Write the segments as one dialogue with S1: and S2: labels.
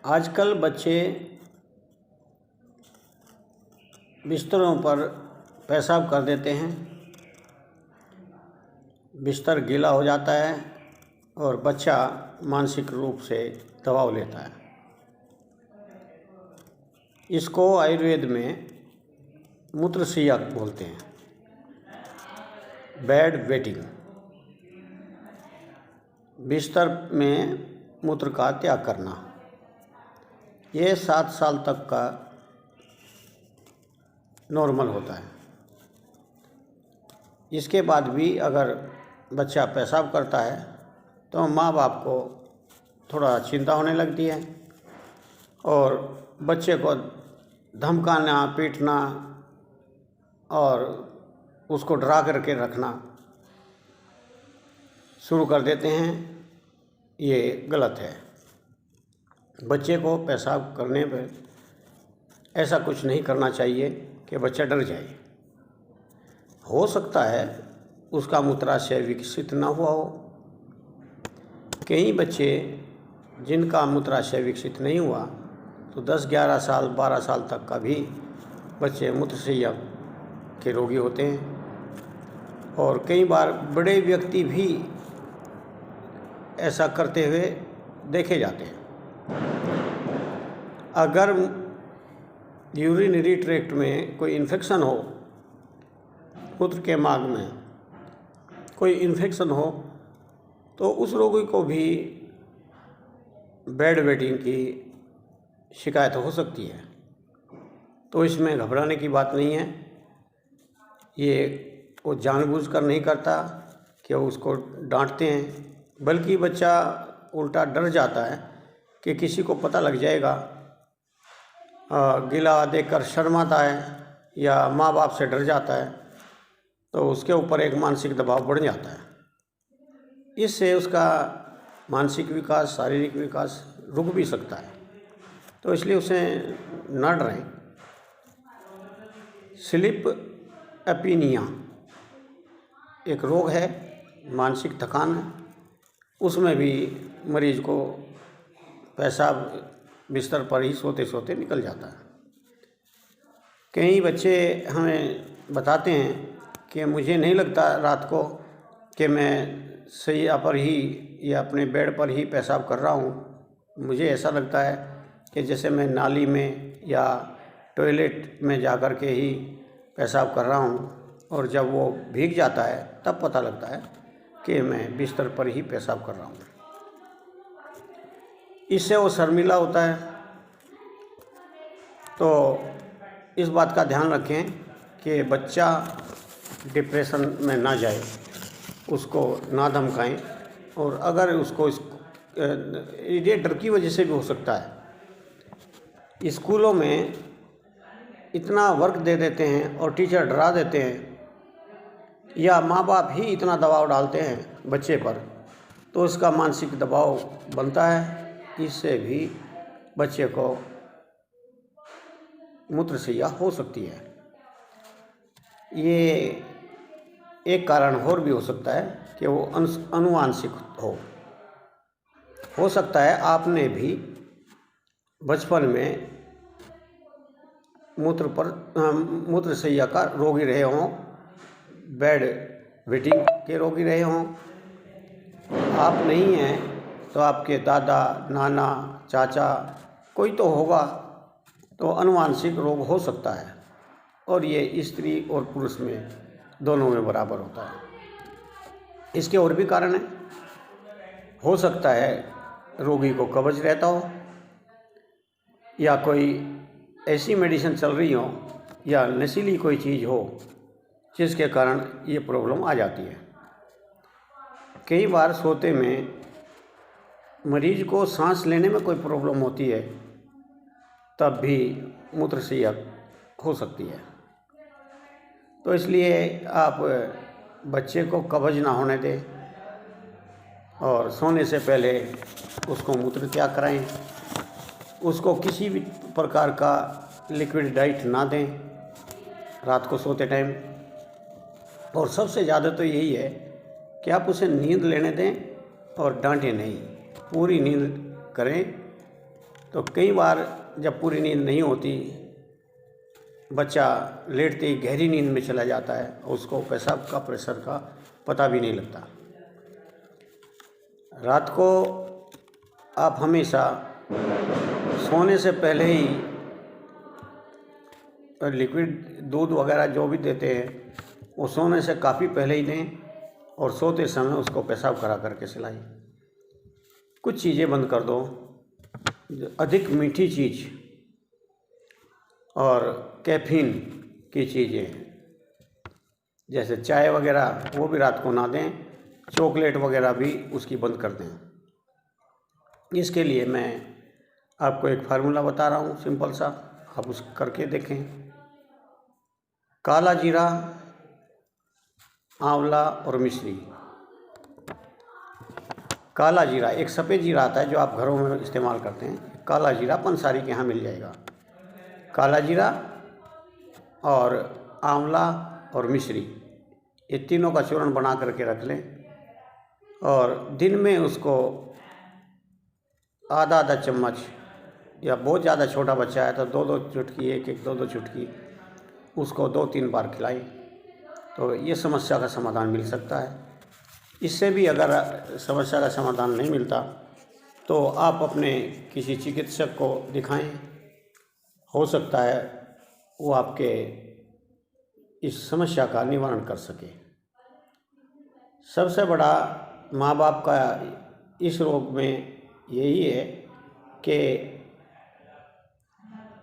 S1: आजकल बच्चे बिस्तरों पर पेशाब कर देते हैं, बिस्तर गीला हो जाता है और बच्चा मानसिक रूप से दबाव लेता है। इसको आयुर्वेद में मूत्रशय्या बोलते हैं, बेड वेटिंग। बिस्तर में मूत्र का त्याग करना, ये 7 साल तक का नॉर्मल होता है। इसके बाद भी अगर बच्चा पेशाब करता है तो माँ बाप को थोड़ा चिंता होने लगती है और बच्चे को धमकाना, पीटना और उसको डरा करके रखना शुरू कर देते हैं। ये गलत है। बच्चे को पेशाब करने पर ऐसा कुछ नहीं करना चाहिए कि बच्चा डर जाए। हो सकता है उसका मूत्राशय विकसित ना हुआ हो। कई बच्चे जिनका मूत्राशय विकसित नहीं हुआ तो 10-11 साल 12 साल तक का भी बच्चे मूत्रशय्या के रोगी होते हैं और कई बार बड़े व्यक्ति भी ऐसा करते हुए देखे जाते हैं। अगर यूरिनरी ट्रैक्ट में कोई इन्फेक्शन हो, मूत्र के मार्ग में कोई इन्फेक्शन हो, तो उस रोगी को भी बेड वेटिंग की शिकायत हो सकती है। तो इसमें घबराने की बात नहीं है। ये वो जानबूझकर नहीं करता कि वो उसको डांटते हैं, बल्कि बच्चा उल्टा डर जाता है कि किसी को पता लग जाएगा, गीला देखकर शर्माता है या माँ बाप से डर जाता है, तो उसके ऊपर एक मानसिक दबाव बढ़ जाता है। इससे उसका मानसिक विकास, शारीरिक विकास रुक भी सकता है। तो इसलिए उसे न डरें। स्लीप एपनिया एक रोग है, मानसिक थकान है। उसमें भी मरीज को पेशाब बिस्तर पर ही सोते सोते निकल जाता है। कई बच्चे हमें बताते हैं कि मुझे नहीं लगता रात को कि मैं शैया पर ही या अपने बेड पर ही पेशाब कर रहा हूँ। मुझे ऐसा लगता है कि जैसे मैं नाली में या टॉयलेट में जा कर के ही पेशाब कर रहा हूँ, और जब वो भीग जाता है तब पता लगता है कि मैं बिस्तर पर ही पेशाब कर रहा हूँ। इससे वो शर्मिला होता है। तो इस बात का ध्यान रखें कि बच्चा डिप्रेशन में ना जाए, उसको ना धमकाएं। और अगर उसको ये डर की वजह से भी हो सकता है। स्कूलों में इतना वर्क दे देते हैं और टीचर डरा देते हैं, या माँ बाप ही इतना दबाव डालते हैं बच्चे पर, तो इसका मानसिक दबाव बनता है। इससे भी बच्चे को मूत्रशय्या हो सकती है। ये एक कारण और भी हो सकता है कि वो अनुवांशिक हो सकता है आपने भी बचपन में मूत्रशय्या का रोगी रहे हों, बेड वेटिंग के रोगी रहे हों। आप नहीं हैं तो आपके दादा, नाना, चाचा कोई तो होगा। तो अनुवांशिक रोग हो सकता है और ये स्त्री और पुरुष में दोनों में बराबर होता है। इसके और भी कारण हैं। हो सकता है रोगी को कब्ज रहता हो, या कोई ऐसी मेडिसिन चल रही हो, या नशीली कोई चीज़ हो जिसके कारण ये प्रॉब्लम आ जाती है। कई बार सोते में मरीज को सांस लेने में कोई प्रॉब्लम होती है, तब भी मूत्रशय्या हो सकती है। तो इसलिए आप बच्चे को कब्ज ना होने दें और सोने से पहले उसको मूत्र त्याग कराएं। उसको किसी भी प्रकार का लिक्विड डाइट ना दें रात को सोते टाइम। और सबसे ज़्यादा तो यही है कि आप उसे नींद लेने दें और डांटें नहीं, पूरी नींद करें तो कई बार जब पूरी नींद नहीं होती, बच्चा लेटते ही गहरी नींद में चला जाता है, उसको पेशाब का प्रेशर का पता भी नहीं लगता। रात को आप हमेशा सोने से पहले ही लिक्विड दूध वगैरह जो भी देते हैं वो सोने से काफ़ी पहले ही दें और सोते समय उसको पेशाब करा करके सुलाएं। कुछ चीज़ें बंद कर दो, अधिक मीठी चीज़ और कैफीन की चीज़ें जैसे चाय वगैरह वो भी रात को ना दें, चॉकलेट वगैरह भी उसकी बंद कर दें। इसके लिए मैं आपको एक फार्मूला बता रहा हूँ सिंपल सा, आप उस करके देखें। काला जीरा, आंवला और मिश्री। काला जीरा, एक सफ़ेद जीरा आता है जो आप घरों में इस्तेमाल करते हैं, काला जीरा पंसारी के यहाँ मिल जाएगा। काला जीरा और आंवला और मिश्री, ये तीनों का चूर्ण बना करके रख लें और दिन में उसको आधा आधा चम्मच, या बहुत ज़्यादा छोटा बच्चा है तो 2-2 चुटकी, एक 2-2 चुटकी उसको 2-3 बार खिलाएं तो ये समस्या का समाधान मिल सकता है। इससे भी अगर समस्या का समाधान नहीं मिलता तो आप अपने किसी चिकित्सक को दिखाएं, हो सकता है वो आपके इस समस्या का निवारण कर सके। सबसे बड़ा माँ बाप का इस रोग में यही है कि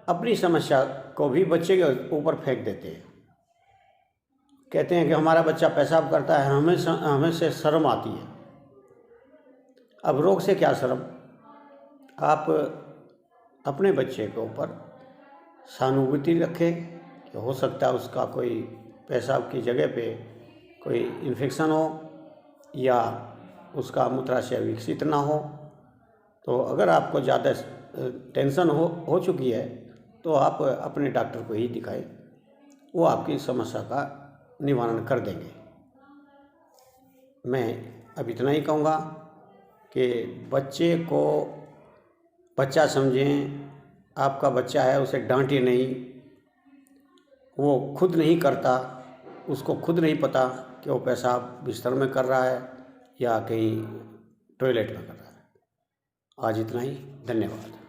S1: अपनी समस्या को भी बच्चे के ऊपर फेंक देते हैं। कहते हैं कि हमारा बच्चा पेशाब करता है, हमें से शर्म आती है। अब रोग से क्या शर्म, आप अपने बच्चे के ऊपर सहानुभूति रखें कि हो सकता है उसका कोई पेशाब की जगह पे कोई इन्फेक्शन हो या उसका मूत्राशय विकसित ना हो। तो अगर आपको ज़्यादा टेंशन हो चुकी है तो आप अपने डॉक्टर को ही दिखाएं, वो आपकी समस्या का निवारण कर देंगे। मैं अब इतना ही कहूँगा कि बच्चे को बच्चा समझें, आपका बच्चा है उसे डांटे नहीं, वो खुद नहीं करता, उसको खुद नहीं पता कि वो पेशाब बिस्तर में कर रहा है या कहीं टॉयलेट में कर रहा है। आज इतना ही, धन्यवाद।